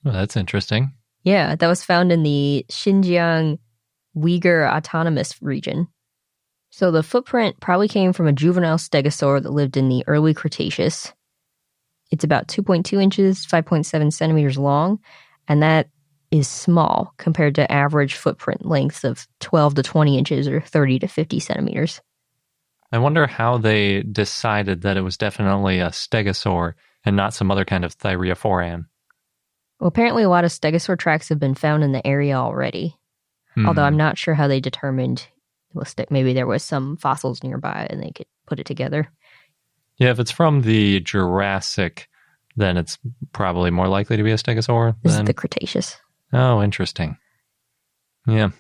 Well, that's interesting. Yeah, that was found in the Xinjiang Uyghur Autonomous Region. So the footprint probably came from a juvenile stegosaur that lived in the early Cretaceous. It's about 2.2 inches, 5.7 centimeters long, and that is small compared to average footprint lengths of 12 to 20 inches or 30 to 50 centimeters. I wonder how they decided that it was definitely a stegosaur and not some other kind of thyreophoran. Well, apparently a lot of stegosaur tracks have been found in the area already. Although I'm not sure how they determined maybe there was some fossils nearby and they could put it together. Yeah, if it's from the Jurassic, then it's probably more likely to be a stegosaur. This is the Cretaceous. Oh, interesting. Yeah.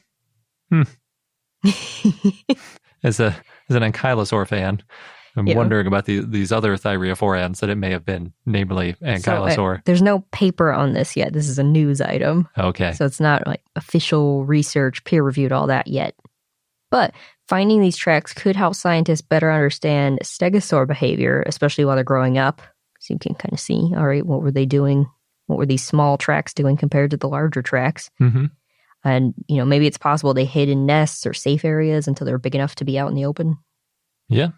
As an ankylosaur fan, I'm wondering about these other thyreophorans that it may have been, namely ankylosaur. So, there's no paper on this yet. This is a news item. Okay. So it's not like official research, peer-reviewed, all that yet. But finding these tracks could help scientists better understand stegosaur behavior, especially while they're growing up. So you can kind of see, all right, what were they doing? What were these small tracks doing compared to the larger tracks? Mm-hmm. And, maybe it's possible they hid in nests or safe areas until they were big enough to be out in the open. Yeah.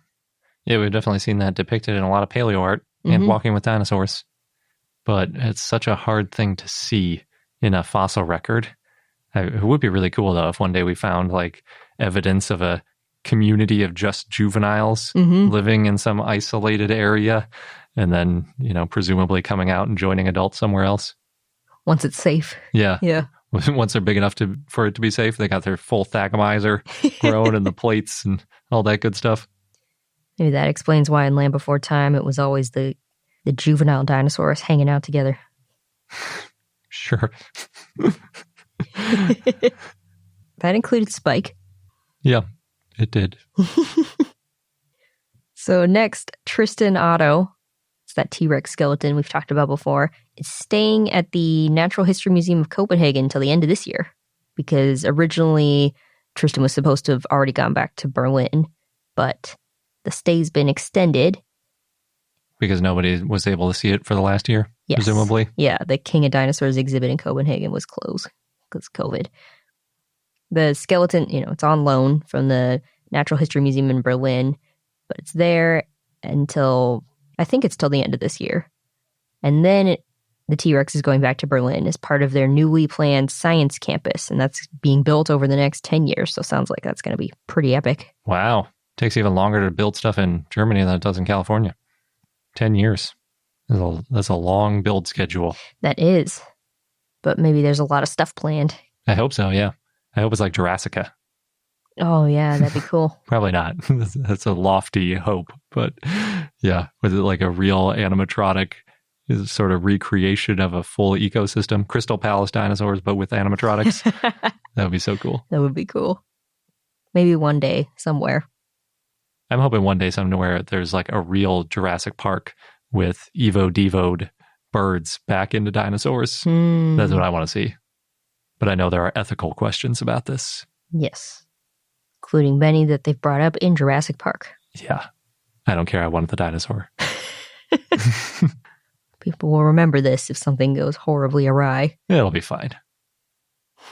Yeah, we've definitely seen that depicted in a lot of paleo art and Walking with Dinosaurs. But it's such a hard thing to see in a fossil record. It would be really cool, though, if one day we found like evidence of a community of just juveniles living in some isolated area and then, presumably coming out and joining adults somewhere else. Once it's safe. Yeah. Yeah. Once they're big enough for it to be safe, they got their full Thagomizer grown and the plates and all that good stuff. Maybe that explains why in Land Before Time it was always the juvenile dinosaurs hanging out together. Sure. That included Spike. Yeah, it did. So next, Tristan Otto. It's that T-Rex skeleton we've talked about before. It's staying at the Natural History Museum of Copenhagen until the end of this year. Because originally, Tristan was supposed to have already gone back to Berlin. But the stay's been extended. Because nobody was able to see it for the last year, presumably? Yeah, the King of Dinosaurs exhibit in Copenhagen was closed because of COVID. The skeleton, it's on loan from the Natural History Museum in Berlin, but it's there until, I think it's till the end of this year. And then the T-Rex is going back to Berlin as part of their newly planned science campus, and that's being built over the next 10 years, so sounds like that's going to be pretty epic. Wow. Takes even longer to build stuff in Germany than it does in California. 10 years. That's a long build schedule. That is. But maybe there's a lot of stuff planned. I hope so, yeah. I hope it's like Jurassica. Oh, yeah, that'd be cool. Probably not. That's a lofty hope. But yeah, with it like a real animatronic sort of recreation of a full ecosystem. Crystal Palace dinosaurs, but with animatronics. That would be so cool. That would be cool. Maybe one day, somewhere. I'm hoping one day somewhere there's like a real Jurassic Park with Devoed birds back into dinosaurs. That's what I want to see. But I know there are ethical questions about this. Yes. Including many that they've brought up in Jurassic Park. Yeah. I don't care. I want the dinosaur. People will remember this if something goes horribly awry. It'll be fine.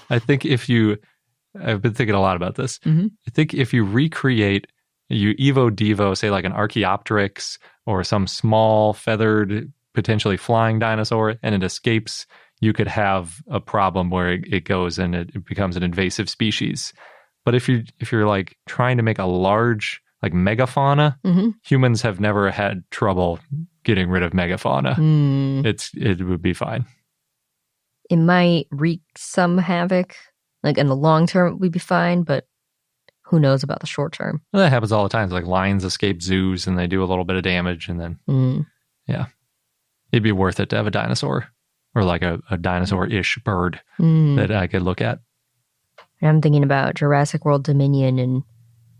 I think I've been thinking a lot about this. I think if you recreate, you Devo, say like an Archaeopteryx or some small feathered, potentially flying dinosaur, and it escapes, you could have a problem where it goes and it becomes an invasive species. But if you're like trying to make a large like megafauna, humans have never had trouble getting rid of megafauna. It would be fine. It might wreak some havoc. Like in the long term, we'd be fine, but who knows about the short term? Well, that happens all the time. It's like lions escape zoos and they do a little bit of damage, and then yeah, it'd be worth it to have a dinosaur or like a dinosaur-ish bird that I could look at. I'm thinking about Jurassic World Dominion and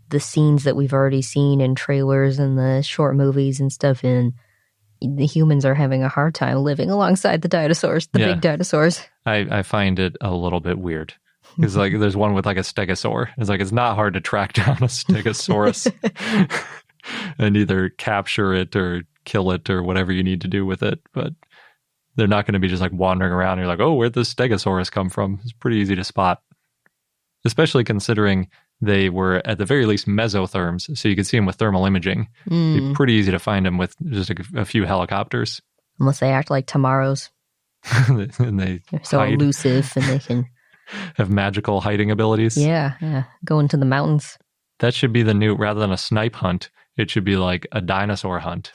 the scenes that we've already seen in trailers and the short movies and stuff, and the humans are having a hard time living alongside the dinosaurs, the big dinosaurs. I find it a little bit weird. Because like there's one with like a stegosaur. It's like it's not hard to track down a stegosaurus and either capture it or kill it or whatever you need to do with it. But they're not going to be just like wandering around. And you're like, oh, where'd this stegosaurus come from? It's pretty easy to spot. Especially considering they were at the very least mesotherms, so you could see them with thermal imaging. It'd be pretty easy to find them with just a few helicopters. Unless they act like Tamarros. And they're so hide. Elusive and they can... have magical hiding abilities. Yeah. Go into the mountains. That should be the new, rather than a snipe hunt, it should be like a dinosaur hunt.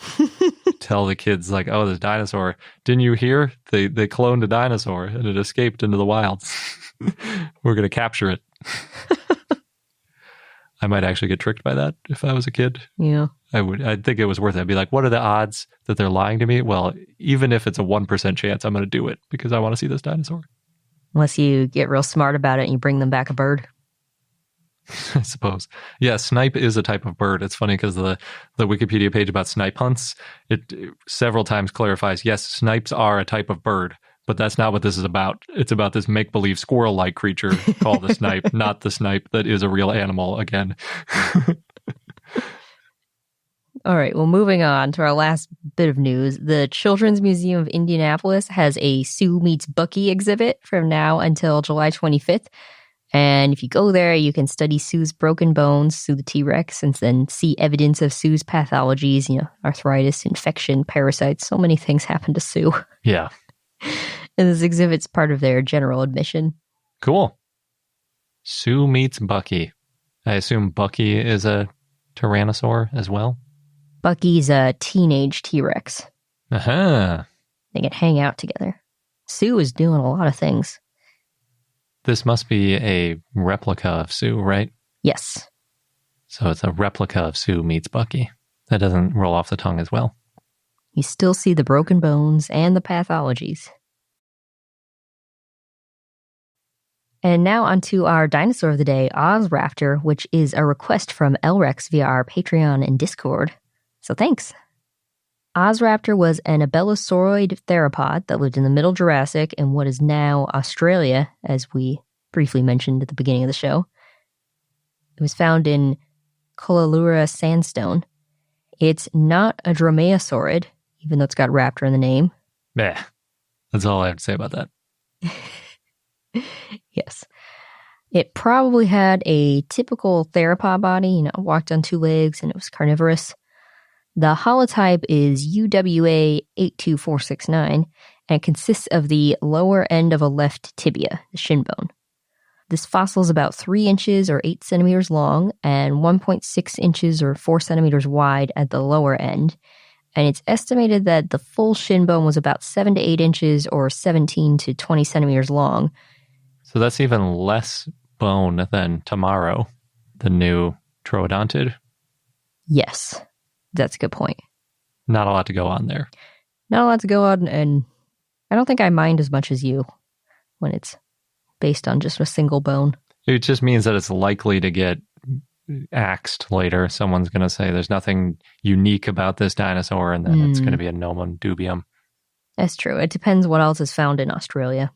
Tell the kids like, oh, this dinosaur, didn't you hear? They cloned a dinosaur and it escaped into the wilds. We're going to capture it. I might actually get tricked by that if I was a kid. Yeah. I'd think it was worth it. I'd be like, what are the odds that they're lying to me? Well, even if it's a 1% chance, I'm going to do it because I want to see this dinosaur. Unless you get real smart about it and you bring them back a bird. I suppose. Yeah, snipe is a type of bird. It's funny because the Wikipedia page about snipe hunts, it several times clarifies, yes, snipes are a type of bird, but that's not what this is about. It's about this make-believe squirrel-like creature called a snipe, not the snipe that is a real animal again. All right, well, moving on to our last bit of news. The Children's Museum of Indianapolis has a Sue Meets Bucky exhibit from now until July 25th. And if you go there, you can study Sue's broken bones, Sue the T-Rex, and then see evidence of Sue's pathologies, arthritis, infection, parasites. So many things happen to Sue. Yeah. And this exhibit's part of their general admission. Cool. Sue meets Bucky. I assume Bucky is a tyrannosaur as well? Bucky's a teenage T-Rex. Uh-huh. They can hang out together. Sue is doing a lot of things. This must be a replica of Sue, right? Yes. So it's a replica of Sue meets Bucky. That doesn't roll off the tongue as well. You still see the broken bones and the pathologies. And now onto our dinosaur of the day, Ozraptor, which is a request from Elrex via our Patreon and Discord. So thanks. Osraptor was an Abelosauroid theropod that lived in the Middle Jurassic in what is now Australia, as we briefly mentioned at the beginning of the show. It was found in Colalura Sandstone. It's not a dromaeosaurid, even though it's got raptor in the name. Yeah, that's all I have to say about that. Yes. It probably had a typical theropod body, walked on two legs, and it was carnivorous. The holotype is UWA 82469, and it consists of the lower end of a left tibia, the shin bone. This fossil is about 3 inches or 8 centimeters long and 1.6 inches or 4 centimeters wide at the lower end. And it's estimated that the full shin bone was about 7 to 8 inches or 17 to 20 centimeters long. So that's even less bone than Tamarro, the new troodontid. Yes, that's a good point. Not a lot to go on there. Not a lot to go on, and I don't think I mind as much as you when it's based on just a single bone. It just means that it's likely to get axed later. Someone's going to say there's nothing unique about this dinosaur, and then it's going to be a nomen dubium. That's true. It depends what else is found in Australia.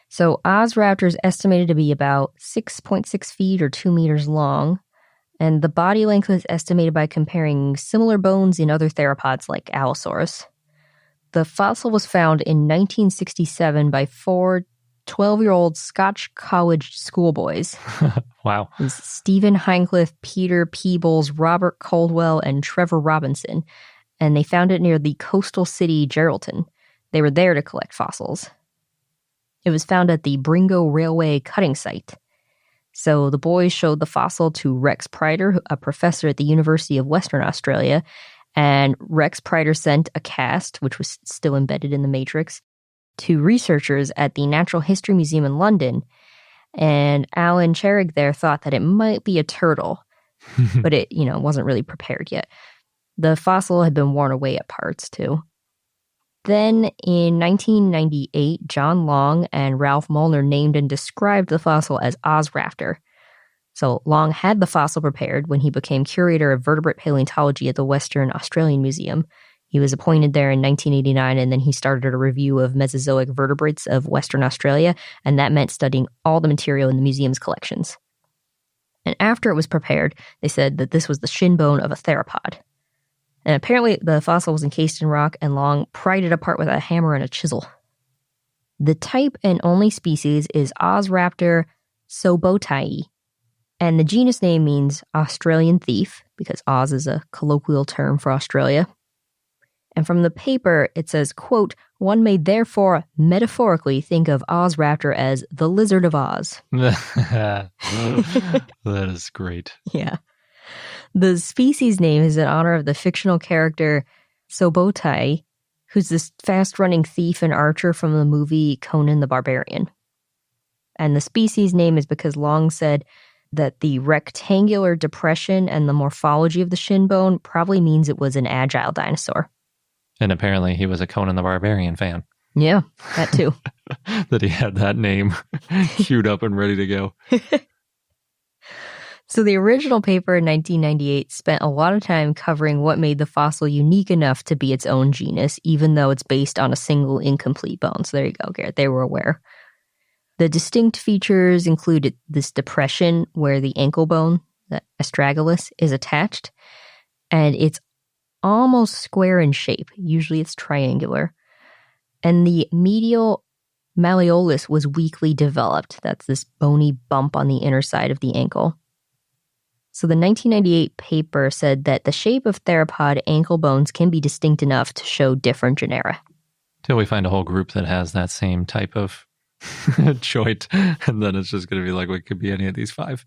So Ozraptor is estimated to be about 6.6 feet or 2 meters long, and the body length was estimated by comparing similar bones in other theropods like Allosaurus. The fossil was found in 1967 by 4 12-year-old Scotch college schoolboys. Wow. Stephen Hinecliffe, Peter Peebles, Robert Caldwell, and Trevor Robinson, and they found it near the coastal city Geraldton. They were there to collect fossils. It was found at the Bringo Railway cutting site. So the boys showed the fossil to Rex Prider, a professor at the University of Western Australia, and Rex Prider sent a cast, which was still embedded in the matrix, to researchers at the Natural History Museum in London. And Alan Cherig there thought that it might be a turtle, but it, wasn't really prepared yet. The fossil had been worn away at parts, too. Then, in 1998, John Long and Ralph Molnar named and described the fossil as Ozraptor. So Long had the fossil prepared when he became curator of vertebrate paleontology at the Western Australian Museum. He was appointed there in 1989, and then he started a review of Mesozoic vertebrates of Western Australia, and that meant studying all the material in the museum's collections. And after it was prepared, they said that this was the shin bone of a theropod. And apparently the fossil was encased in rock, and Long pried it apart with a hammer and a chisel. The type and only species is Ozraptor sobotai, and the genus name means Australian thief, because Oz is a colloquial term for Australia. And from the paper, it says, quote, "One may therefore metaphorically think of Ozraptor as the Lizard of Oz." That is great. Yeah. The species name is in honor of the fictional character Sobotai, who's this fast-running thief and archer from the movie Conan the Barbarian. And the species name is because Long said that the rectangular depression and the morphology of the shin bone probably means it was an agile dinosaur. And apparently he was a Conan the Barbarian fan. Yeah, that too. That he had that name queued up and ready to go. So the original paper in 1998 spent a lot of time covering what made the fossil unique enough to be its own genus, even though it's based on a single incomplete bone. So there you go, Garrett. They were aware. The distinct features included this depression where the ankle bone, the astragalus, is attached, and it's almost square in shape. Usually it's triangular. And the medial malleolus was weakly developed. That's this bony bump on the inner side of the ankle. So the 1998 paper said that the shape of theropod ankle bones can be distinct enough to show different genera. Till we find a whole group that has that same type of Choit. And then it's just going to be like, it could be any of these 5.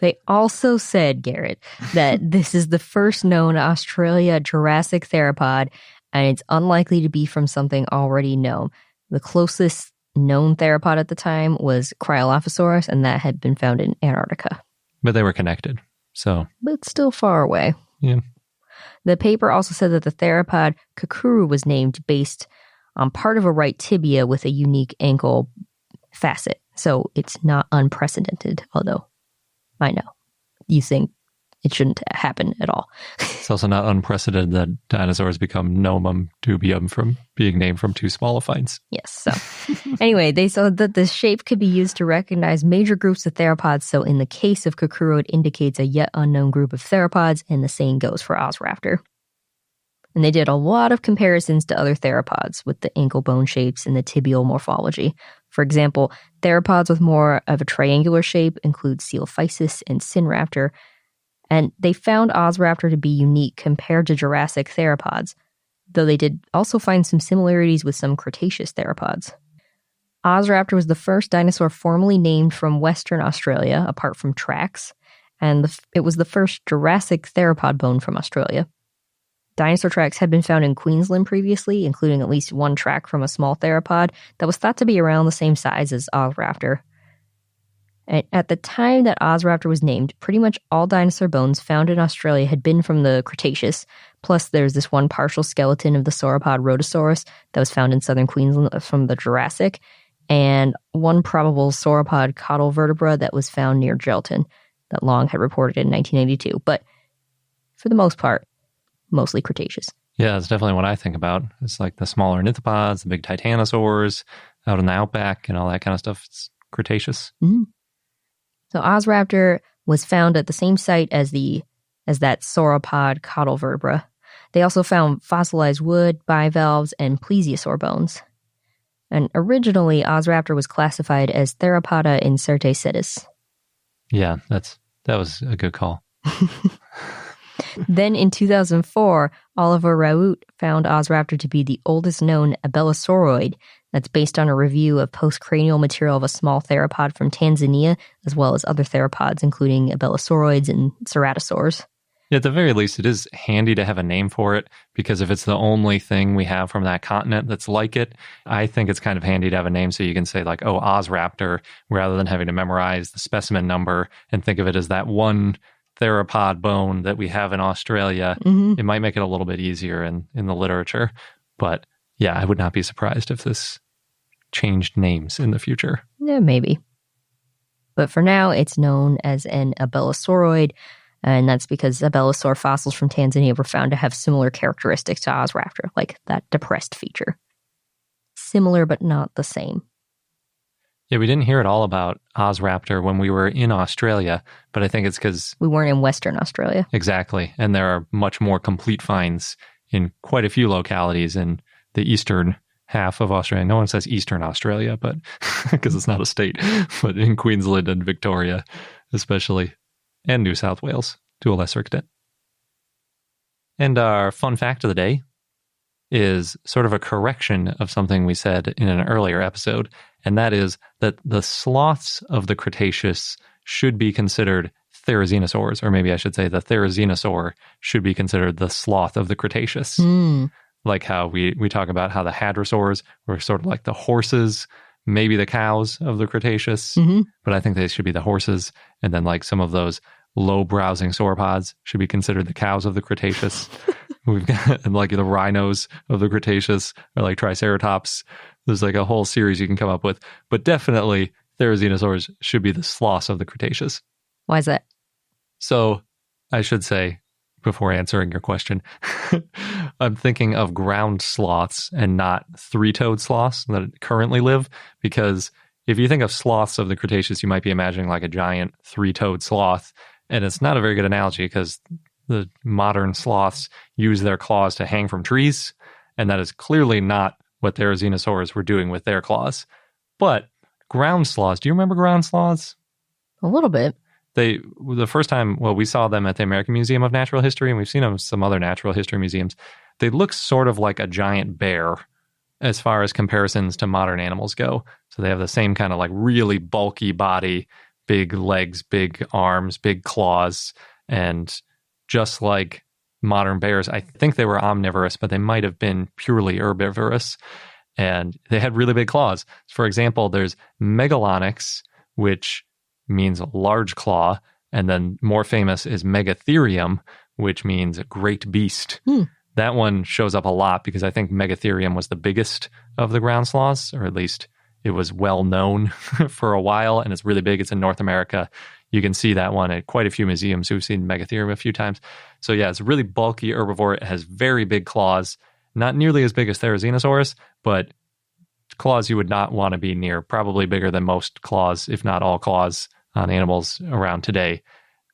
They also said, Garrett, that this is the first known Australia Jurassic theropod, and it's unlikely to be from something already known. The closest known theropod at the time was Cryolophosaurus, and that had been found in Antarctica. But they were connected, so. But still far away. Yeah. The paper also said that the theropod Kakuru was named based on part of a right tibia with a unique ankle facet. So it's not unprecedented, although I know you think it shouldn't happen at all. It's also not unprecedented that dinosaurs become nomum dubium from being named from too small of finds. Yes. So anyway, they said that the shape could be used to recognize major groups of theropods. So in the case of Kakuru, it indicates a yet unknown group of theropods, and the same goes for Ozraptor. And they did a lot of comparisons to other theropods with the ankle bone shapes and the tibial morphology. For example, theropods with more of a triangular shape include Coelophysis and Sinraptor, and they found Ozraptor to be unique compared to Jurassic theropods, though they did also find some similarities with some Cretaceous theropods. Ozraptor was the first dinosaur formally named from Western Australia, apart from tracks, and it was the first Jurassic theropod bone from Australia. Dinosaur tracks had been found in Queensland previously, including at least one track from a small theropod that was thought to be around the same size as Ozraptor. And at the time that Ozraptor was named, pretty much all dinosaur bones found in Australia had been from the Cretaceous, plus there's this one partial skeleton of the sauropod Rhodosaurus that was found in southern Queensland from the Jurassic, and one probable sauropod caudal vertebra that was found near Gelton that Long had reported in 1992. But for the most part, mostly Cretaceous. Yeah, that's definitely what I think about. It's like the smaller ornithopods, the big titanosaurs out in the outback and all that kind of stuff. It's Cretaceous. Mm-hmm. So Ozraptor was found at the same site as that sauropod caudal vertebra. They also found fossilized wood, bivalves, and plesiosaur bones. And originally, Ozraptor was classified as Theropoda incertacetus. Yeah, that was a good call. Then in 2004, Oliver Raoult found Ozraptor to be the oldest known Abelosauroid. That's based on a review of postcranial material of a small theropod from Tanzania, as well as other theropods, including Abelosauroids and ceratosaurs. Yeah, at the very least, it is handy to have a name for it, because if it's the only thing we have from that continent that's like it, I think it's kind of handy to have a name so you can say like, oh, Ozraptor, rather than having to memorize the specimen number and think of it as that one theropod bone that we have in Australia. Mm-hmm. It might make it a little bit easier in the literature. But yeah, I would not be surprised if this changed names in the future. Yeah, maybe. But for now, it's known as an Abelosauroid, and that's because Abelisaur fossils from Tanzania were found to have similar characteristics to Ozraptor, like that depressed feature. Similar, but not the same. Yeah, we didn't hear at all about Ozraptor when we were in Australia, but I think it's because we weren't in Western Australia. Exactly. And there are much more complete finds in quite a few localities in the eastern half of Australia. No one says Eastern Australia, but because it's not a state, but in Queensland and Victoria, especially, and New South Wales to a lesser extent. And our fun fact of the day is sort of a correction of something we said in an earlier episode, and that is that the sloths of the Cretaceous should be considered therizinosaurs, or maybe I should say the therizinosaur should be considered the sloth of the Cretaceous. Like how we talk about how the hadrosaurs were sort of like the horses, maybe the cows of the Cretaceous, but I think they should be the horses, and then like some of those low-browsing sauropods should be considered the cows of the Cretaceous. We've got like the rhinos of the Cretaceous, or like Triceratops. There's like a whole series you can come up with, but definitely therizinosaurs should be the sloths of the Cretaceous. Why is that? So I should say, before answering your question, I'm thinking of ground sloths and not three-toed sloths that currently live, because if you think of sloths of the Cretaceous, you might be imagining like a giant three-toed sloth, and it's not a very good analogy because the modern sloths use their claws to hang from trees, and that is clearly not what therizinosaurs were doing with their claws. But ground sloths, do you remember ground sloths? A little bit. The first time, we saw them at the American Museum of Natural History, and we've seen them in some other natural history museums. They look sort of like a giant bear, as far as comparisons to modern animals go. So they have the same kind of like really bulky body, big legs, big arms, big claws. And just like modern bears, I think they were omnivorous, but they might have been purely herbivorous. And they had really big claws. For example, there's Megalonyx, which means large claw. And then more famous is Megatherium, which means great beast. That one shows up a lot because I think Megatherium was the biggest of the ground sloths, or at least it was well known for a while, and it's really big. It's in North America. You can see that one at quite a few museums. We've seen Megatherium a few times. So yeah, it's a really bulky herbivore. It has very big claws, not nearly as big as Therizinosaurus, but claws you would not want to be near, probably bigger than most claws, if not all claws on animals around today.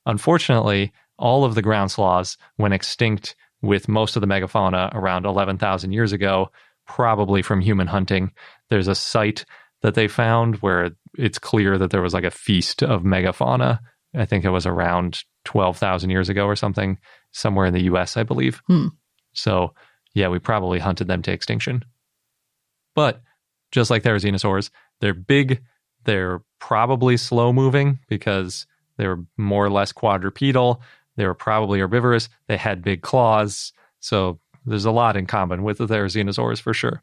Unfortunately, all of the ground sloths went extinct with most of the megafauna around 11,000 years ago, probably from human hunting. There's a site that they found where it's clear that there was like a feast of megafauna. I think it was around 12,000 years ago or something, somewhere in the US, I believe. So yeah, we probably hunted them to extinction. But just like Therizinosaurs, they're big, they're probably slow moving because they were more or less quadrupedal. They were probably herbivorous. They had big claws. So there's a lot in common with the Therizinosaurs for sure.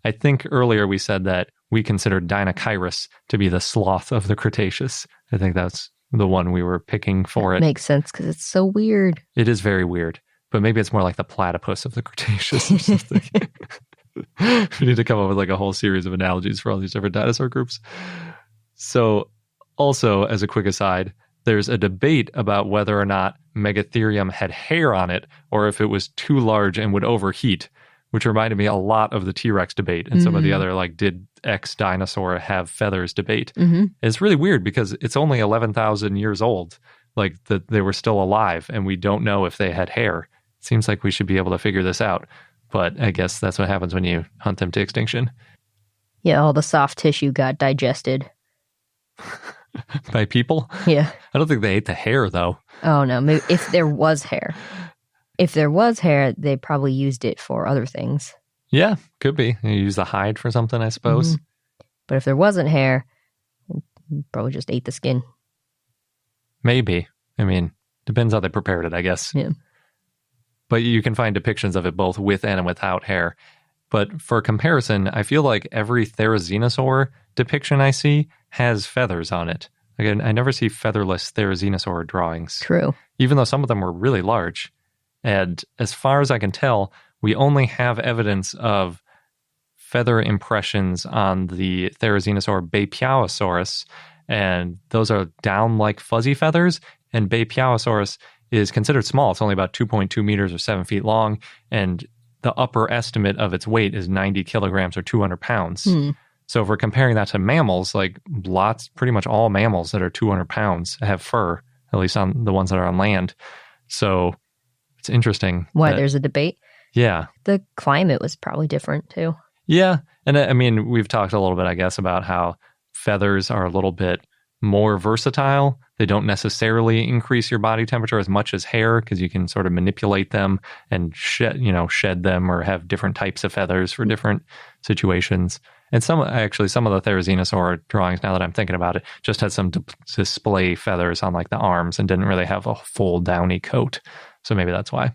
I think earlier we said that we considered Dinosaurus to be the sloth of the Cretaceous. I think that's the one we were picking for it. Makes sense because it's so weird. It is very weird. But maybe it's more like the platypus of the Cretaceous or something. We need to come up with like a whole series of analogies for all these different dinosaur groups. So also, as a quick aside, there's a debate about whether or not Megatherium had hair on it or if it was too large and would overheat, which reminded me a lot of the T-Rex debate and some of the other, like, did X dinosaur have feathers debate. It's really weird because it's only 11,000 years old, like that they were still alive, and we don't know if they had hair. It seems like we should be able to figure this out, but I guess that's what happens when you hunt them to extinction. Yeah, all the soft tissue got digested. By people? Yeah. I don't think they ate the hair, though. Oh, no. Maybe if there was hair. If there was hair, they probably used it for other things. Yeah, could be. You use the hide for something, I suppose. But if there wasn't hair, probably just ate the skin. Maybe. I mean, depends how they prepared it, I guess. Yeah. But you can find depictions of it both with and without hair. But for comparison, I feel like every Therizinosaur depiction I see has feathers on it. Again, I never see featherless Therizinosaur drawings. True. Even though some of them were really large. And as far as I can tell, we only have evidence of feather impressions on the Therizinosaur Bapiaosaurus, and those are down like fuzzy feathers, and Bapiaosaurus is considered small. It's only about 2.2 meters or 7 feet long, and the upper estimate of its weight is 90 kilograms or 200 pounds. So if we're comparing that to mammals, like pretty much all mammals that are 200 pounds have fur, at least on the ones that are on land. So it's interesting. Why there's a debate? Yeah. The climate was probably different too. Yeah. And I mean, we've talked a little bit, I guess, about how feathers are a little bit more versatile. They don't necessarily increase your body temperature as much as hair because you can sort of manipulate them and shed them or have different types of feathers for different situations. And some of the Therizinosaur drawings, now that I'm thinking about it, just had some display feathers on like the arms and didn't really have a full downy coat. So maybe that's why.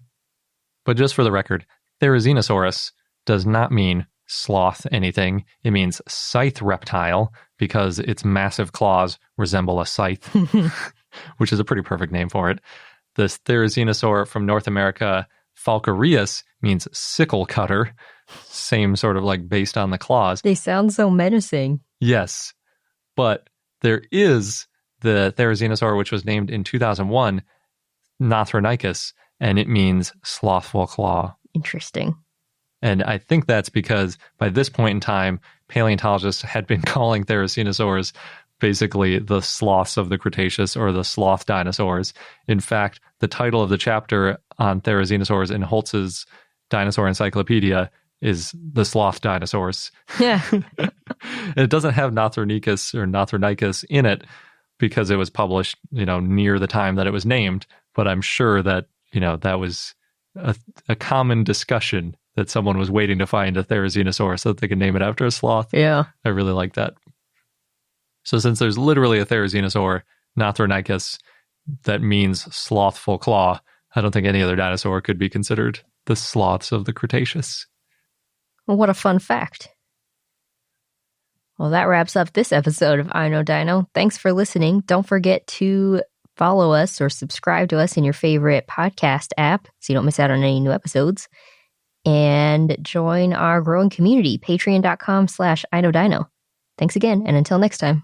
But just for the record, Therizinosaurus does not mean sloth anything. It means scythe reptile because its massive claws resemble a scythe, which is a pretty perfect name for it. This Therizinosaur from North America, Falcarius, means sickle cutter. Same sort of like based on the claws. They sound so menacing. Yes. But there is the Therizinosaur, which was named in 2001, Nothronicus, and it means slothful claw. Interesting. And I think that's because by this point in time, paleontologists had been calling Therizinosaurs basically the sloths of the Cretaceous or the sloth dinosaurs. In fact, the title of the chapter on Therizinosaurs in Holtz's Dinosaur Encyclopedia is the sloth dinosaurs. Yeah. It doesn't have Nothronicus in it because it was published, near the time that it was named. But I'm sure that, that was a common discussion that someone was waiting to find a therizinosaur so that they could name it after a sloth. Yeah. I really like that. So since there's literally a therizinosaur, Nothronicus, that means slothful claw, I don't think any other dinosaur could be considered the sloths of the Cretaceous. Well, what a fun fact. Well, that wraps up this episode of I Know Dino. Thanks for listening. Don't forget to follow us or subscribe to us in your favorite podcast app so you don't miss out on any new episodes. And join our growing community, patreon.com/iknowdino. Thanks again, and until next time.